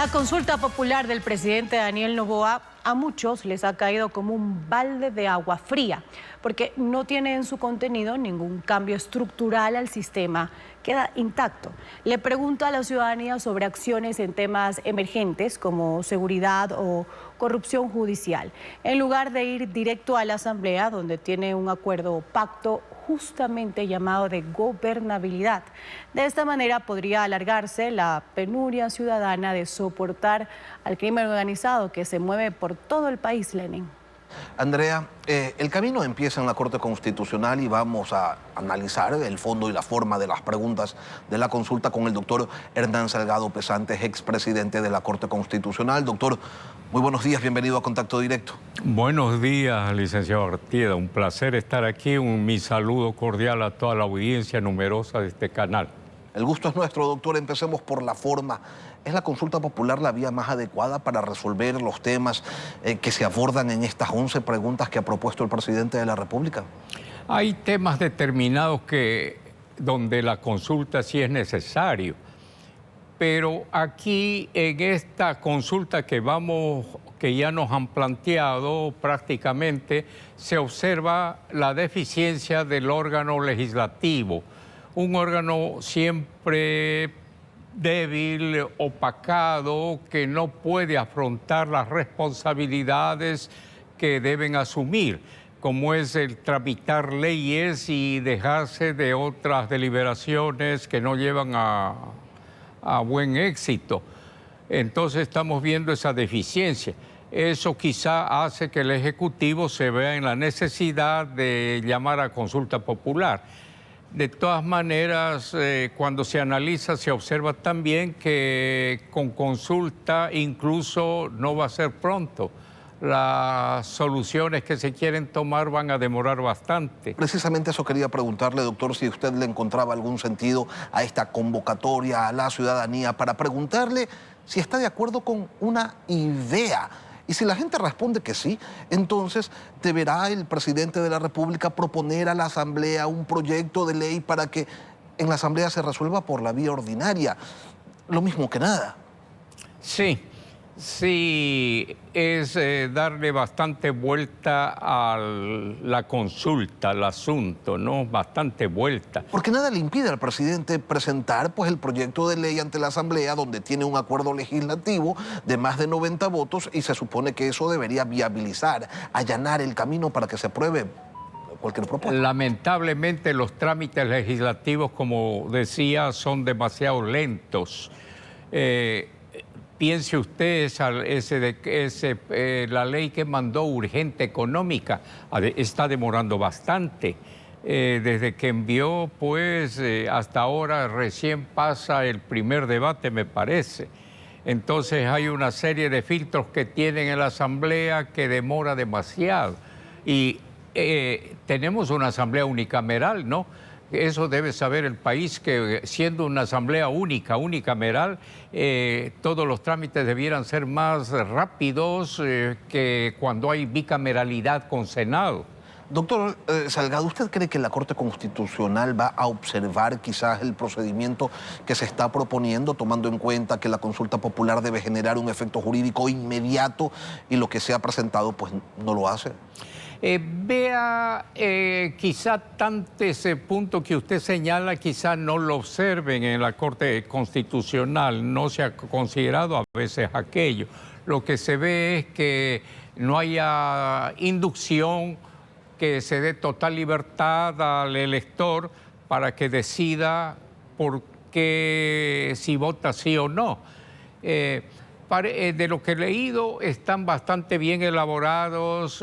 La consulta popular del presidente Daniel Noboa a muchos les ha caído como un balde de agua fría, porque no tiene en su contenido ningún cambio estructural al sistema, queda intacto. Le pregunta a la ciudadanía sobre acciones en temas emergentes como seguridad o corrupción judicial, en lugar de ir directo a la Asamblea, donde tiene un acuerdo o pacto justamente llamado de gobernabilidad. De esta manera podría alargarse la penuria ciudadana de soportar al crimen organizado que se mueve por todo el país, Lenin. Andrea, el camino empieza en la Corte Constitucional y vamos a analizar el fondo y la forma de las preguntas de la consulta con el doctor Hernán Salgado Pesantes, expresidente de la Corte Constitucional. Doctor, muy buenos días, bienvenido a Contacto Directo. Buenos días, licenciado Artieda, un placer estar aquí, mi saludo cordial a toda la audiencia numerosa de este canal. El gusto es nuestro, doctor. Empecemos por la forma. ¿Es la consulta popular la vía más adecuada para resolver los temas que se abordan en estas 11 preguntas que ha propuesto el presidente de la República? Hay temas determinados donde la consulta sí es necesario, pero aquí en esta consulta que ya nos han planteado prácticamente, se observa la deficiencia del órgano legislativo. Un órgano siempre débil, opacado, que no puede afrontar las responsabilidades que deben asumir, como es el tramitar leyes y dejarse de otras deliberaciones que no llevan a buen éxito. Entonces estamos viendo esa deficiencia. Eso quizá hace que el Ejecutivo se vea en la necesidad de llamar a consulta popular. De todas maneras, cuando se analiza, se observa también que con consulta incluso no va a ser pronto. Las soluciones que se quieren tomar van a demorar bastante. Precisamente eso quería preguntarle, doctor, si usted le encontraba algún sentido a esta convocatoria a la ciudadanía para preguntarle si está de acuerdo con una idea. Y si la gente responde que sí, entonces deberá el presidente de la República proponer a la Asamblea un proyecto de ley para que en la Asamblea se resuelva por la vía ordinaria. Lo mismo que nada. Sí, es darle bastante vuelta a la consulta, al asunto, ¿no? Bastante vuelta. Porque nada le impide al presidente presentar pues, el proyecto de ley ante la Asamblea, donde tiene un acuerdo legislativo de más de 90 votos y se supone que eso debería viabilizar, allanar el camino para que se apruebe cualquier propuesta. Lamentablemente los trámites legislativos, como decía, son demasiado lentos. Piense usted, la ley que mandó urgente económica está demorando bastante. Desde que envió, pues, hasta ahora recién pasa el primer debate, me parece. Entonces hay una serie de filtros que tienen en la Asamblea que demora demasiado. Y tenemos una Asamblea unicameral, ¿no? Eso debe saber el país, que siendo una asamblea unicameral, todos los trámites debieran ser más rápidos que cuando hay bicameralidad con Senado. Doctor Salgado, ¿usted cree que la Corte Constitucional va a observar quizás el procedimiento que se está proponiendo, tomando en cuenta que la consulta popular debe generar un efecto jurídico inmediato y lo que se ha presentado pues no lo hace? Quizá tanto ese punto que usted señala, quizá no lo observen en la Corte Constitucional, no se ha considerado a veces aquello. Lo que se ve es que no haya inducción, que se dé total libertad al elector para que decida por qué, si vota sí o no. De lo que he leído, están bastante bien elaborados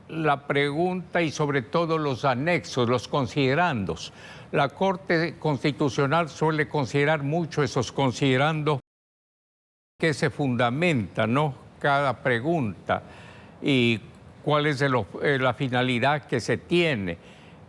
la pregunta y sobre todo los anexos, los considerandos. La Corte Constitucional suele considerar mucho esos considerandos que se fundamentan, ¿no? Cada pregunta y cuál es la finalidad que se tiene.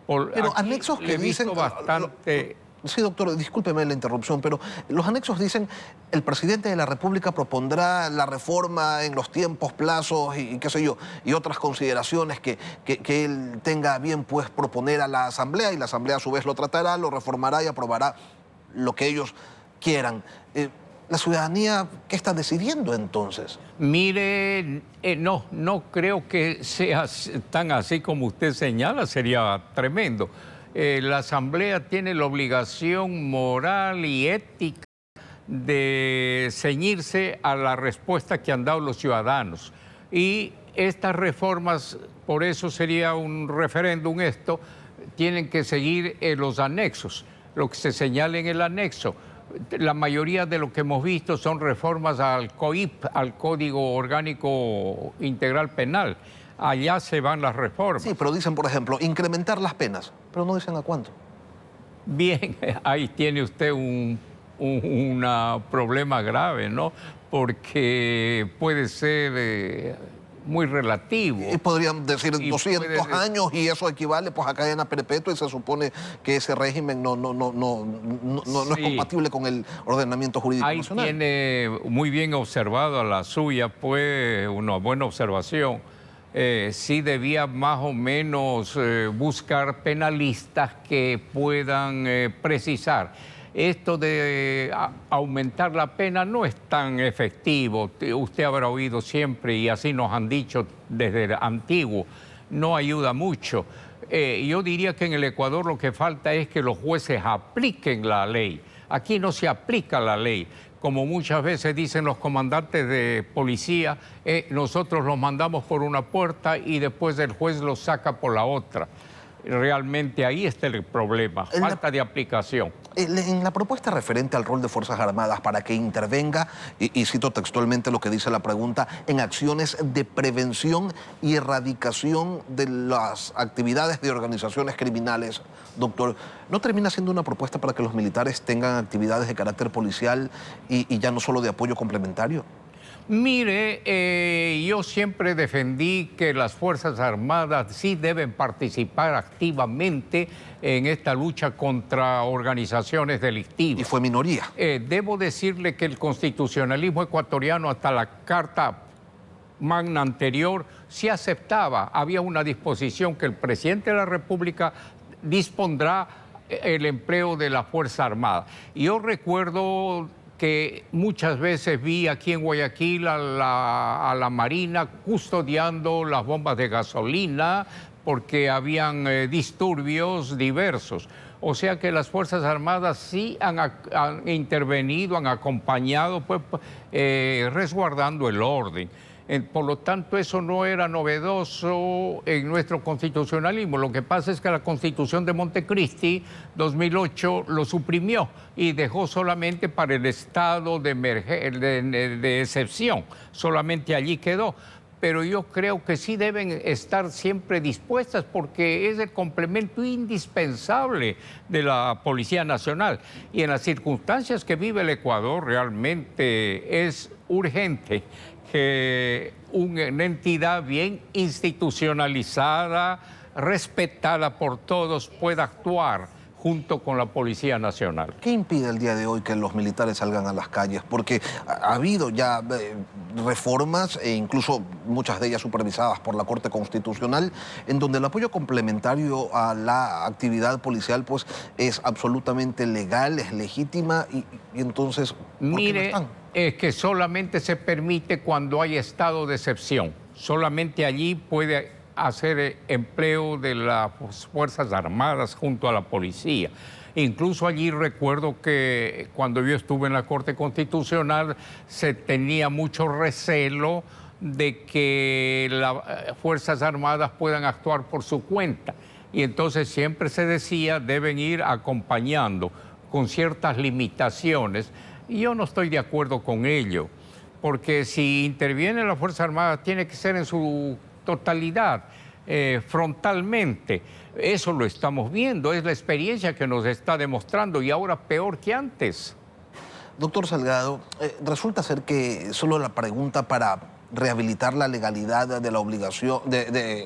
Pero anexos que dicen bastante. Sí, doctor, discúlpeme la interrupción, pero los anexos dicen el presidente de la República propondrá la reforma en los tiempos, plazos y qué sé yo, y otras consideraciones que él tenga bien pues proponer a la Asamblea, y la Asamblea a su vez lo tratará, lo reformará y aprobará lo que ellos quieran. ¿La ciudadanía qué está decidiendo entonces? Mire, no creo que sea tan así como usted señala, sería tremendo. La Asamblea tiene la obligación moral y ética de ceñirse a la respuesta que han dado los ciudadanos. Y estas reformas, por eso sería un referéndum esto, tienen que seguir los anexos, lo que se señala en el anexo. La mayoría de lo que hemos visto son reformas al COIP, al Código Orgánico Integral Penal. Allá se van las reformas. Sí, pero dicen, por ejemplo, incrementar las penas, pero no dicen a cuánto. Bien, ahí tiene usted un problema grave, ¿no? Porque puede ser muy relativo. Y podrían decir Y 200 años y eso equivale pues a cadena perpetua y se supone que ese régimen no es compatible con el ordenamiento jurídico ahí nacional. Tiene muy bien observado a la suya, pues una buena observación. Sí debía más o menos buscar penalistas que puedan precisar. Esto de aumentar la pena no es tan efectivo. Usted habrá oído siempre, y así nos han dicho desde antiguo, no ayuda mucho. Yo diría que en el Ecuador lo que falta es que los jueces apliquen la ley. Aquí no se aplica la ley. Como muchas veces dicen los comandantes de policía, nosotros los mandamos por una puerta y después el juez los saca por la otra. Realmente ahí está el problema, falta de aplicación. En la propuesta referente al rol de Fuerzas Armadas para que intervenga, y cito textualmente lo que dice la pregunta, en acciones de prevención y erradicación de las actividades de organizaciones criminales, doctor, ¿no termina siendo una propuesta para que los militares tengan actividades de carácter policial y ya no solo de apoyo complementario? Mire, yo siempre defendí que las Fuerzas Armadas sí deben participar activamente en esta lucha contra organizaciones delictivas. Y fue minoría. Debo decirle que el constitucionalismo ecuatoriano hasta la Carta Magna anterior sí aceptaba, había una disposición que el presidente de la República dispondrá el empleo de la Fuerza Armada. Yo recuerdo que muchas veces vi aquí en Guayaquil a la Marina custodiando las bombas de gasolina porque habían disturbios diversos. O sea que las Fuerzas Armadas sí han intervenido, han acompañado, pues, resguardando el orden. Por lo tanto, eso no era novedoso en nuestro constitucionalismo. Lo que pasa es que la Constitución de Montecristi, 2008, lo suprimió y dejó solamente para el estado de excepción. Solamente allí quedó. Pero yo creo que sí deben estar siempre dispuestas porque es el complemento indispensable de la Policía Nacional. Y en las circunstancias que vive el Ecuador realmente es urgente que una entidad bien institucionalizada, respetada por todos, pueda actuar junto con la Policía Nacional. ¿Qué impide el día de hoy que los militares salgan a las calles? Porque ha habido ya reformas, e incluso muchas de ellas supervisadas por la Corte Constitucional, en donde el apoyo complementario a la actividad policial pues, es absolutamente legal, es legítima, y entonces, ¿por qué no están? Es que solamente se permite cuando hay estado de excepción. Solamente allí puede hacer empleo de las Fuerzas Armadas junto a la policía. Incluso allí recuerdo que cuando yo estuve en la Corte Constitucional se tenía mucho recelo de que las Fuerzas Armadas puedan actuar por su cuenta. Y entonces siempre se decía deben ir acompañando con ciertas limitaciones. Y yo no estoy de acuerdo con ello, porque si interviene la Fuerza Armada tiene que ser en su totalidad, frontalmente. Eso lo estamos viendo, es la experiencia que nos está demostrando y ahora peor que antes. Doctor Salgado, resulta ser que solo la pregunta para rehabilitar la legalidad de la obligación,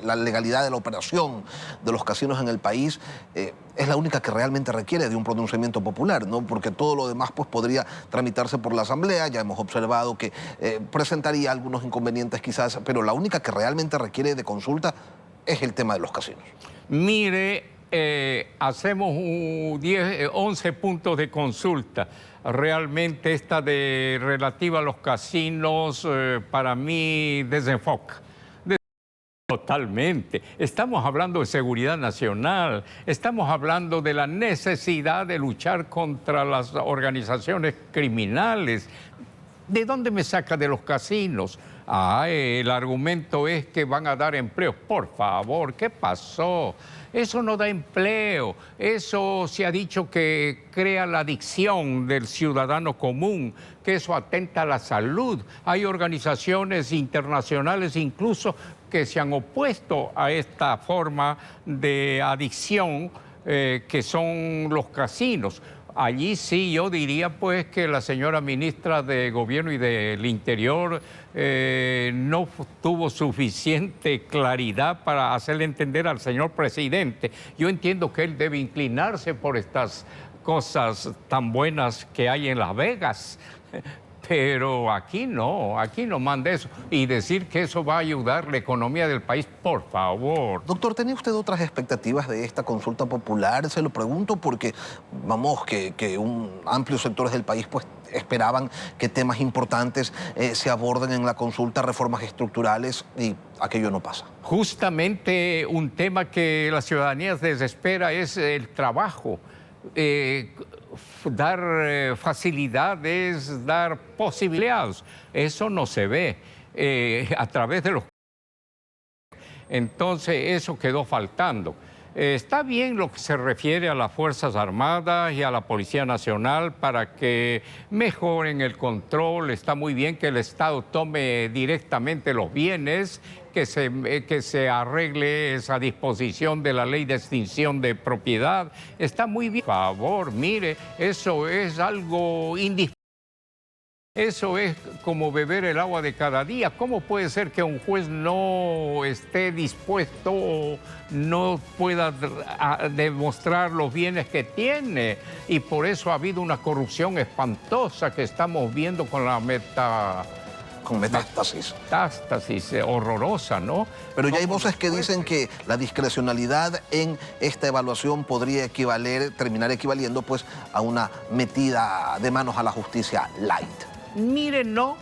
la legalidad de la operación de los casinos en el país es la única que realmente requiere de un pronunciamiento popular, ¿no? Porque todo lo demás pues, podría tramitarse por la Asamblea, ya hemos observado que presentaría algunos inconvenientes quizás, pero la única que realmente requiere de consulta es el tema de los casinos. Mire, hacemos 11 puntos de consulta. Realmente esta relativa a los casinos, para mí, desenfoca. Totalmente. Estamos hablando de seguridad nacional, estamos hablando de la necesidad de luchar contra las organizaciones criminales. ¿De dónde me saca de los casinos? El argumento es que van a dar empleo. Por favor, ¿qué pasó? Eso no da empleo. Eso se ha dicho que crea la adicción del ciudadano común, que eso atenta a la salud. Hay organizaciones internacionales incluso que se han opuesto a esta forma de adicción que son los casinos. Allí sí yo diría pues que la señora ministra de Gobierno y del Interior no tuvo suficiente claridad para hacerle entender al señor presidente. Yo entiendo que él debe inclinarse por estas cosas tan buenas que hay en Las Vegas, pero aquí no manda eso. Y decir que eso va a ayudar la economía del país, por favor. Doctor, ¿tenía usted otras expectativas de esta consulta popular? Se lo pregunto porque, vamos, que un amplio sectores del país pues esperaban que temas importantes se aborden en la consulta, reformas estructurales, y aquello no pasa. Justamente un tema que la ciudadanía desespera es el trabajo. Dar facilidades, dar posibilidades. Eso no se ve a través de los... Entonces, eso quedó faltando. Está bien lo que se refiere a las Fuerzas Armadas y a la Policía Nacional para que mejoren el control. Está muy bien que el Estado tome directamente los bienes, que se arregle esa disposición de la ley de extinción de propiedad. Está muy bien. Por favor, mire, eso es algo indispensable. Eso es como beber el agua de cada día. ¿Cómo puede ser que un juez no esté dispuesto o no pueda demostrar los bienes que tiene? Y por eso ha habido una corrupción espantosa que estamos viendo con la metástasis. Metástasis horrorosa, ¿no? Pero ya hay voces que dicen que la discrecionalidad en esta evaluación podría terminar equivaliendo pues a una metida de manos a la justicia light. Mire, no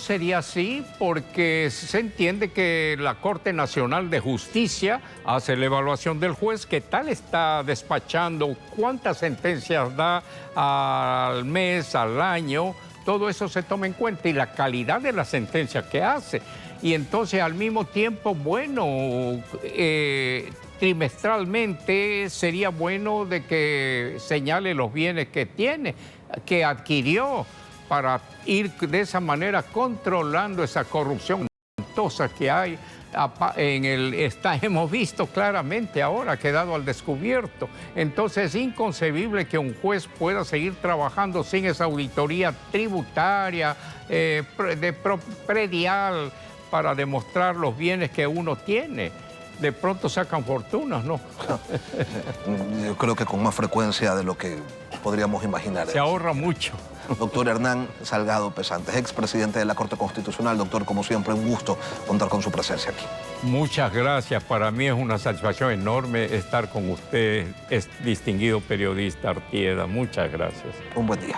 sería así porque se entiende que la Corte Nacional de Justicia hace la evaluación del juez, qué tal está despachando, cuántas sentencias da al mes, al año, todo eso se toma en cuenta y la calidad de la sentencia que hace. Y entonces al mismo tiempo, bueno, trimestralmente sería bueno de que señale los bienes que tiene, que adquirió, para ir de esa manera controlando esa corrupción espantosa que hay hemos visto claramente ahora, ha quedado al descubierto. Entonces es inconcebible que un juez pueda seguir trabajando sin esa auditoría tributaria, predial, para demostrar los bienes que uno tiene. De pronto sacan fortunas, ¿no? Yo creo que con más frecuencia de lo que podríamos imaginar. Se ahorra mucho. Doctor Hernán Salgado Pesantes, expresidente de la Corte Constitucional. Doctor, como siempre, un gusto contar con su presencia aquí. Muchas gracias. Para mí es una satisfacción enorme estar con usted, distinguido periodista Artieda. Muchas gracias. Un buen día.